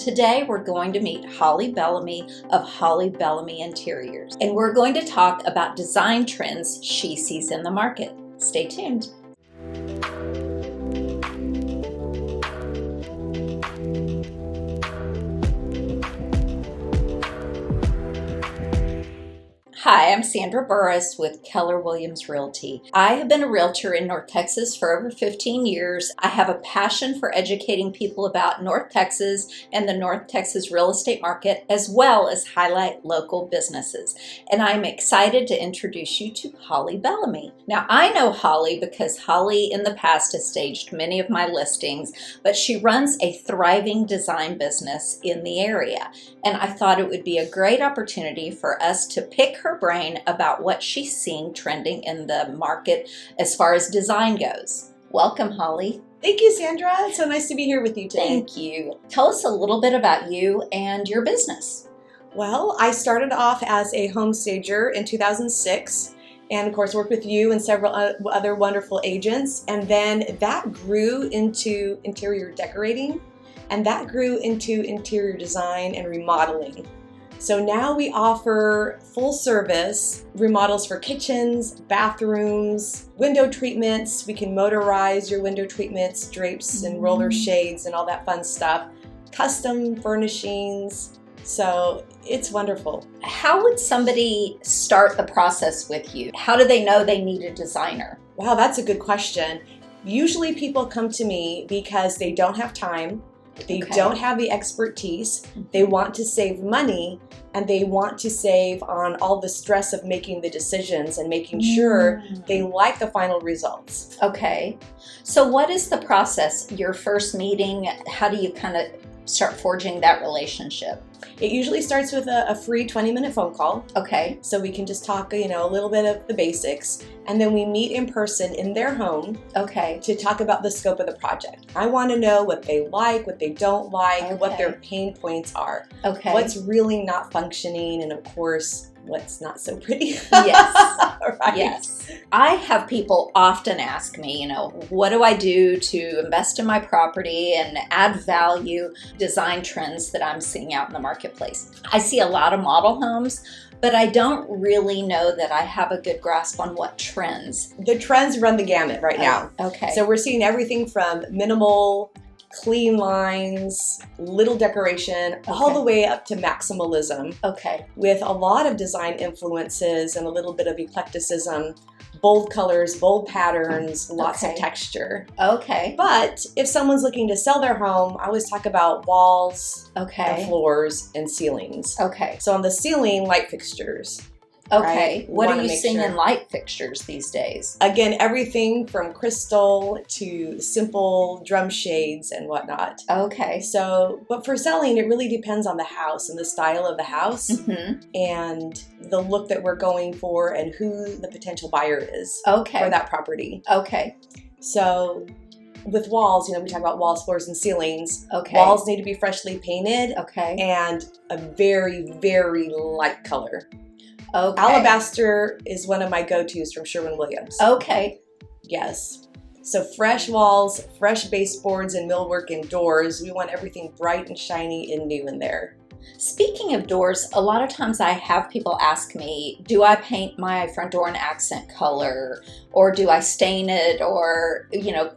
Today we're going to meet Holly Bellomy of Holly Bellomy Interiors, and we're going to talk about design trends she sees in the market. Stay tuned. Hi, I'm Sandra Burris with Keller Willams Realty. I have been a realtor in North Texas for over 15 years. I have a passion for educating people about North Texas and the North Texas real estate market, as well as highlight local businesses. And I'm excited to introduce you to Holly Bellomy. Now, I know Holly because Holly in the past has staged many of my listings, but she runs a thriving design business in the area. And I thought it would be a great opportunity for us to pick her brain about what she's seeing trending in the market as far as design goes. Welcome, Holly. Thank you, Sandra. It's so nice to be here with you today. Thank you. Tell us a little bit about you and your business. Well, I started off as a home stager in 2006 and of course worked with you and several other wonderful agents, and then that grew into interior decorating, and that grew into interior design and remodeling. So now we offer full service remodels for kitchens, bathrooms, window treatments. We can motorize your window treatments, drapes and roller shades and all that fun stuff. Custom furnishings. So it's wonderful. How would somebody start the process with you? How do they know they need a designer? Wow, that's a good question. Usually people come to me because they don't have time. They don't have the expertise, they want to save money, and they want to save on all the stress of making the decisions and making sure they like the final results. Okay. So what is the process? Your first meeting, how do you kind of start forging that relationship? It usually starts with a free 20-minute phone call. Okay. So we can just talk, a little bit of the basics, and then we meet in person in their home. Okay. To talk about the scope of the project. I want to know what they like, what they don't like, what their pain points are. Okay. What's really not functioning, and of course, what's not so pretty. Yes. Right. Yes. I have people often ask me, what do I do to invest in my property and add value, design trends that I'm seeing out in the marketplace. I see a lot of model homes, but I don't really know that I have a good grasp on what trends. The trends run the gamut right now. Okay. So we're seeing everything from minimal, clean lines, little decoration, all the way up to maximalism. Okay. With a lot of design influences and a little bit of eclecticism, bold colors, bold patterns, lots of texture. Okay. But if someone's looking to sell their home, I always talk about walls, and floors, and ceilings. Okay. So on the ceiling, light fixtures. Okay. Right? What are you seeing in light fixtures these days? Again, everything from crystal to simple drum shades and whatnot. Okay. So, but for selling, it really depends on the house and the style of the house and the look that we're going for and who the potential buyer is for that property. Okay. So with walls, we talk about walls, floors, and ceilings. Okay. Walls need to be freshly painted. Okay. And a very, very light color. Okay. Alabaster is one of my go-tos from Sherwin-Williams. Okay. Yes. So fresh walls, fresh baseboards and millwork and doors. We want everything bright and shiny and new in there. Speaking of doors, a lot of times I have people ask me, do I paint my front door an accent color, or do I stain it, or,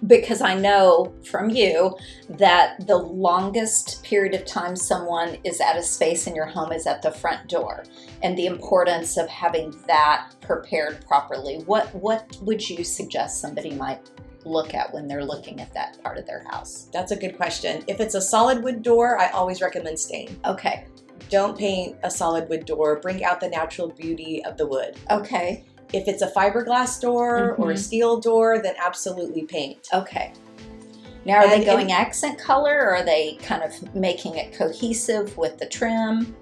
because I know from you that the longest period of time someone is at a space in your home is at the front door, and the importance of having that prepared properly. What would you suggest somebody might look at when they're looking at that part of their house? That's a good question. If it's a solid wood door, I always recommend stain. Okay. Don't paint a solid wood door. Bring out the natural beauty of the wood. Okay. If it's a fiberglass door or a steel door, then absolutely paint. Okay. Now, are they going accent color, or are they kind of making it cohesive with the trim?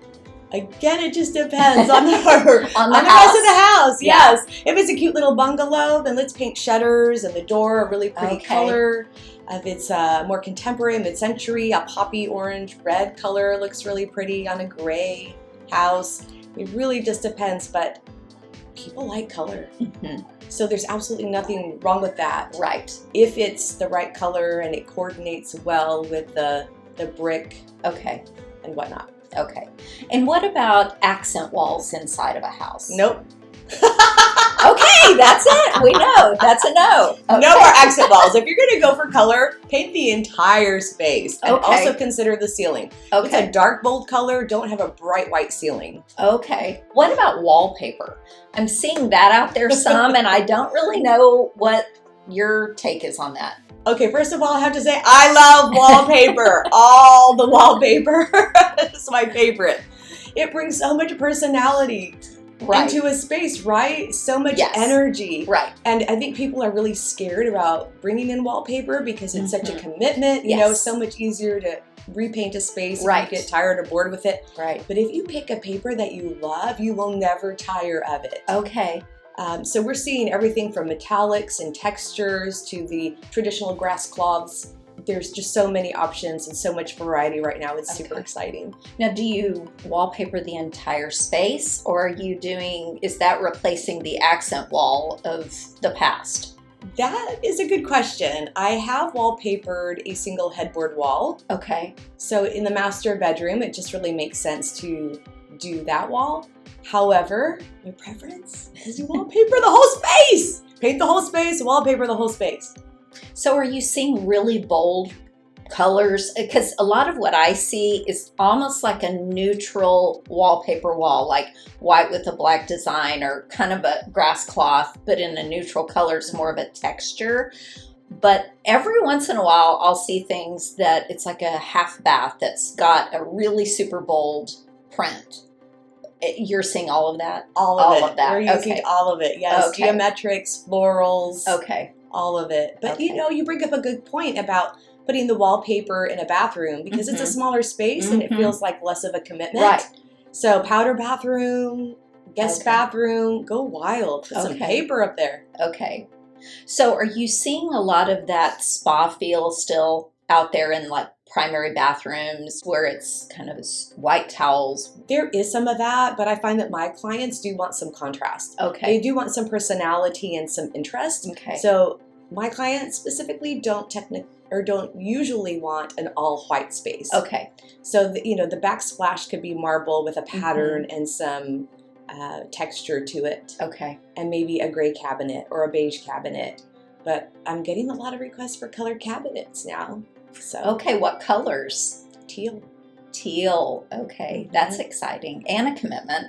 Again, it just depends on the rest of the house. Yeah. Yes. If it's a cute little bungalow, then let's paint shutters and the door a really pretty color. If it's more contemporary, mid-century, a poppy orange red color looks really pretty on a gray house. It really just depends, but people like color. So there's absolutely nothing wrong with that. Right. If it's the right color and it coordinates well with the the brick, Okay. and whatnot. Okay. And what about accent walls inside of a house? Nope. Okay, that's it. We know. That's a no. Okay. No more accent walls. If you're going to go for color, paint the entire space. And Okay. also consider the ceiling. If it's Okay. a dark, bold color, don't have a bright white ceiling. Okay. What about wallpaper? I'm seeing that out there some, and I don't really know what your take is on that. Okay, first of all, I have to say I love wallpaper. All the wallpaper is my favorite. It brings so much personality Right. into a space, right? So much Yes. energy. Right. And I think people are really scared about bringing in wallpaper because it's such a Mhm. commitment. You know, Yes. it's so much easier to repaint a space Right. if you get tired or bored with it. Right. But if you pick a paper that you love, you will never tire of it. Okay. So we're seeing everything from metallics and textures to the traditional grass cloths. There's just so many options and so much variety right now. It's super Okay. exciting. Now, do you wallpaper the entire space, or are you is that replacing the accent wall of the past? That is a good question. I have wallpapered a single headboard wall. Okay. So in the master bedroom, it just really makes sense to do that wall. However, my preference is to wallpaper the whole space. Paint the whole space, wallpaper the whole space. So are you seeing really bold colors? Because a lot of what I see is almost like a neutral wallpaper wall, like white with a black design or kind of a grass cloth, but in a neutral color. It's more of a texture. But every once in a while, I'll see things that it's like a half bath that's got a really super bold print. You're seeing all of that? All All of of that, We're using okay. all of it. Yes, Okay. geometrics, florals, Okay. all of it. But Okay. you know, you bring up a good point about putting the wallpaper in a bathroom because it's a Mhm. smaller space and it Mhm. feels like less of a commitment. Right. So powder bathroom, guest Okay. bathroom, go wild. Put some Okay. paper up there. Okay. So are you seeing a lot of that spa feel still out there in like primary bathrooms where it's kind of white towels? There is some of that, but I find that my clients do want some contrast. They Okay. do want some personality and some interest. Okay. So my clients specifically don't usually want an all white space. Okay. So the backsplash could be marble with a pattern and some texture to it, Okay. and maybe a gray cabinet or a beige cabinet. But I'm getting a lot of requests for colored cabinets now. So Okay. What colors? teal. Teal. Okay. That's exciting and a commitment.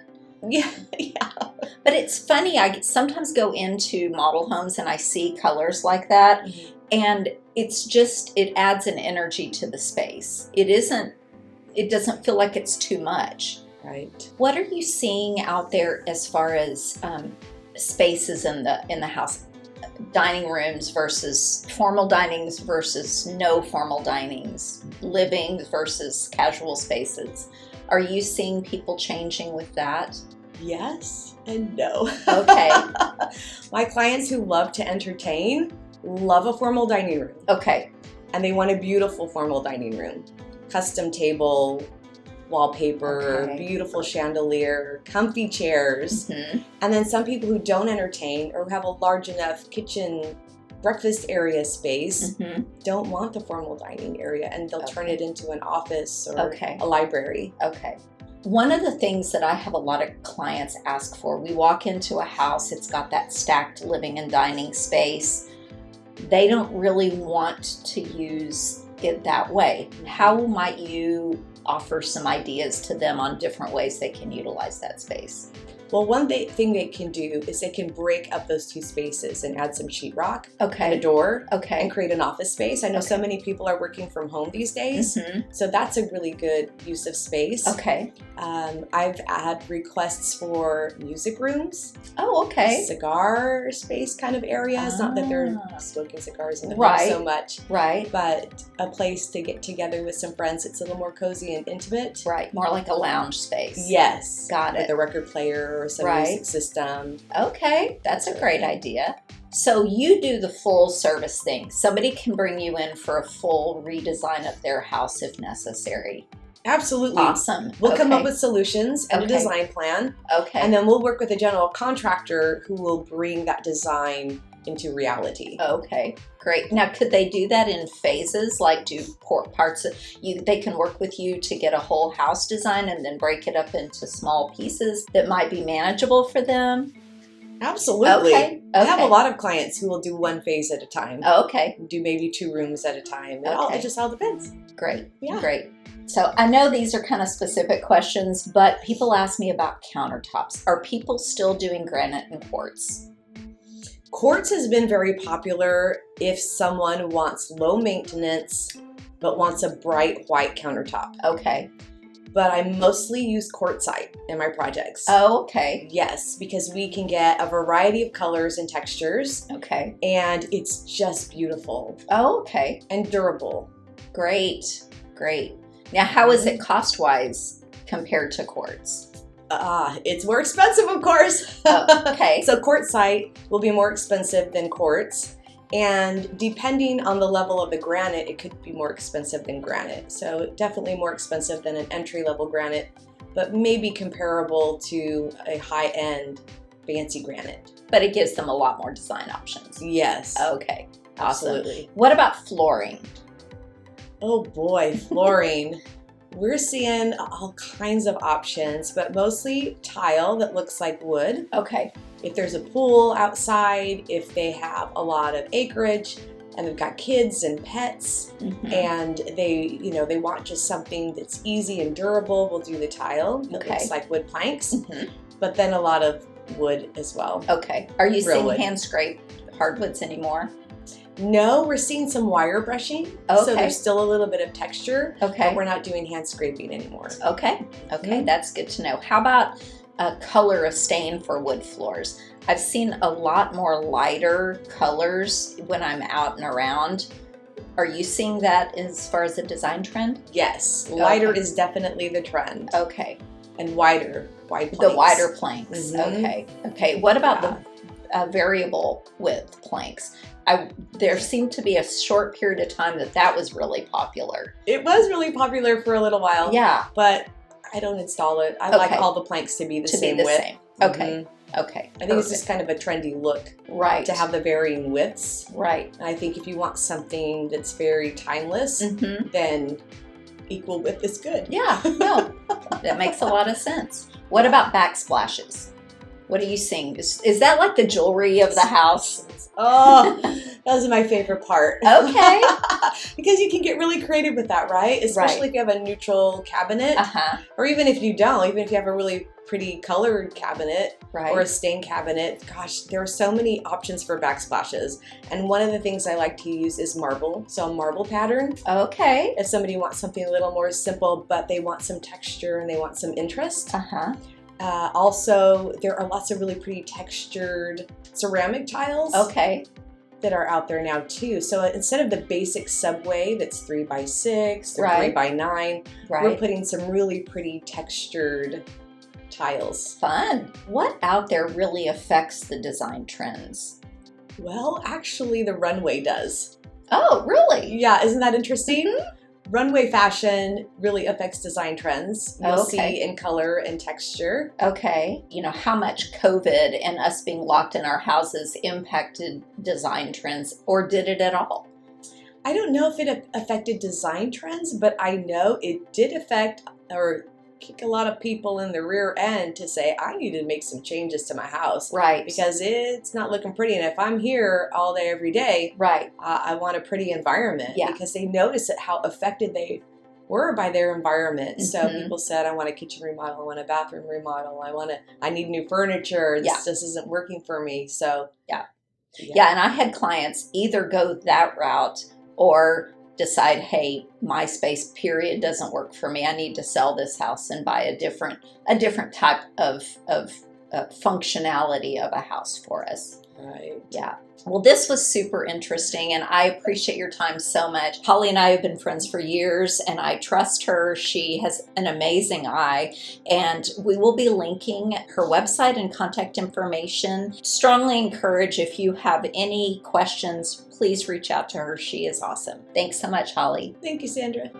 Yeah, yeah. But it's funny. I sometimes go into model homes and I see colors like that. And it adds an energy to the space. It doesn't feel like it's too much. Right. What are you seeing out there as far as spaces in the house? Dining rooms versus formal dinings versus no formal dinings, livings versus casual spaces. Are you seeing people changing with that? Yes and no. Okay. My clients who love to entertain love a formal dining room, Okay. and they want a beautiful formal dining room. Custom table, wallpaper, Okay. beautiful chandelier, comfy chairs. Mhm. And then some people who don't entertain or have a large enough kitchen breakfast area space Mhm. don't want the formal dining area, and they'll turn Okay. it into an office or Okay. a library. Okay. One of the things that I have a lot of clients ask for, we walk into a house, it's got that stacked living and dining space. They don't really want to use it that way. How might you offer some ideas to them on different ways they can utilize that space? Well, one thing they can do is they can break up those two spaces and add some sheetrock and a Okay. door and Okay. create an office space. I know so Okay. many people are working from home these days, Mhm. so that's a really good use of space. Okay. I've had requests for music rooms, Oh, okay. cigar space kind of areas. Not that they're Ah. smoking cigars in the Right. home so much, Right. but a place to get together with some friends. It's a little more cozy and intimate. Right. More like a lounge space. Yes. Got With it. a record player or some Right. music system. Okay, that's a great idea. So you do the full service thing. Somebody can bring you in for a full redesign of their house if necessary. Absolutely. Awesome. We'll come up Okay. with solutions and Okay. a design plan, Okay. and then we'll work with a general contractor who will bring that design into reality. Okay, great. Now, could they do that in phases? Like do parts of you, they can work with you to get a whole house design and then break it up into small pieces that might be manageable for them? Absolutely. Okay. I have a lot of clients who will do one phase at a time. Okay. Do maybe 2 rooms at a time. It just all depends. Great. Yeah. Great. So I know these are kind of specific questions, but people ask me about countertops. Are people still doing granite and quartz? Quartz has been very popular if someone wants low maintenance but wants a bright white countertop. Okay. But I mostly use quartzite in my projects. Oh, okay. Yes, because we can get a variety of colors and textures. Okay. And it's just beautiful. Oh, okay. And durable. Great. Great. Now, how is it cost-wise compared to quartz? It's more expensive, of course. Oh, okay. So quartzite will be more expensive than quartz. And depending on the level of the granite, it could be more expensive than granite. So definitely more expensive than an entry-level granite, but maybe comparable to a high-end fancy granite. But it gives them a lot more design options. Yes. Okay. Awesome. Absolutely. What about flooring? Oh boy, flooring. We're seeing all kinds of options, but mostly tile that looks like wood. Okay. If there's a pool outside, if they have a lot of acreage and they've got kids and pets and they want just something that's easy and durable, we'll do the tile that looks like wood planks, but then a lot of wood as well. Okay. Are you Real seeing wood. hand scraped hardwoods anymore? No, we're seeing some wire brushing, Okay. so there's still a little bit of texture, Okay. but we're not doing hand scraping anymore. Okay. Okay. That's good to know. How about a color of stain for wood floors? I've seen a lot more lighter colors when I'm out and around. Are you seeing that as far as a design trend? Yes, lighter is definitely the trend. Okay. And wide planks. The wider planks. Okay. Okay. What about Yeah. the variable width planks? There seemed to be a short period of time that was really popular. It was really popular for a little while. Yeah. But I don't install it. I like all the planks to be the same width. Okay. Okay. I think it's just kind of a trendy look. Right. To have the varying widths. Right. And I think if you want something that's very timeless, then equal width is good. Yeah. No. That makes a lot of sense. What about backsplashes? What are you seeing? Is that like the jewelry of the house? Oh, that was my favorite part. Okay. Because you can get really creative with that, right? Especially if you have a neutral cabinet. Or even if you don't, even if you have a really pretty colored cabinet or a stained cabinet. Gosh, there are so many options for backsplashes. And one of the things I like to use is marble. So a marble pattern. Okay. If somebody wants something a little more simple, but they want some texture and they want some interest. Also, there are lots of really pretty textured ceramic tiles that are out there now too. So instead of the basic subway that's 3x6 or 3x9, we're putting some really pretty textured tiles. Fun. What out there really affects the design trends? Well, actually the runway does. Oh, really? Yeah, isn't that interesting? Runway fashion really affects design trends. You'll see in color and texture. Okay. You know, how much COVID and us being locked in our houses impacted design trends, or did it at all? I don't know if it affected design trends, but I know it did affect or kick a lot of people in the rear end to say, I need to make some changes to my house. Right. Because it's not looking pretty. And if I'm here all day, every day, I want a pretty environment. Yeah. Because they noticed how affected they were by their environment. So people said, I want a kitchen remodel, I want a bathroom remodel, I need new furniture. This just isn't working for me. So yeah, and I had clients either go that route or decide, hey, my space period doesn't work for me. I need to sell this house and buy a different type of functionality of a house for us. Right. Yeah. Well, this was super interesting, and I appreciate your time so much. Holly and I have been friends for years, and I trust her. She has an amazing eye, and we will be linking her website and contact information. Strongly encourage, if you have any questions, please reach out to her. She is awesome. Thanks so much, Holly. Thank you, Sandra.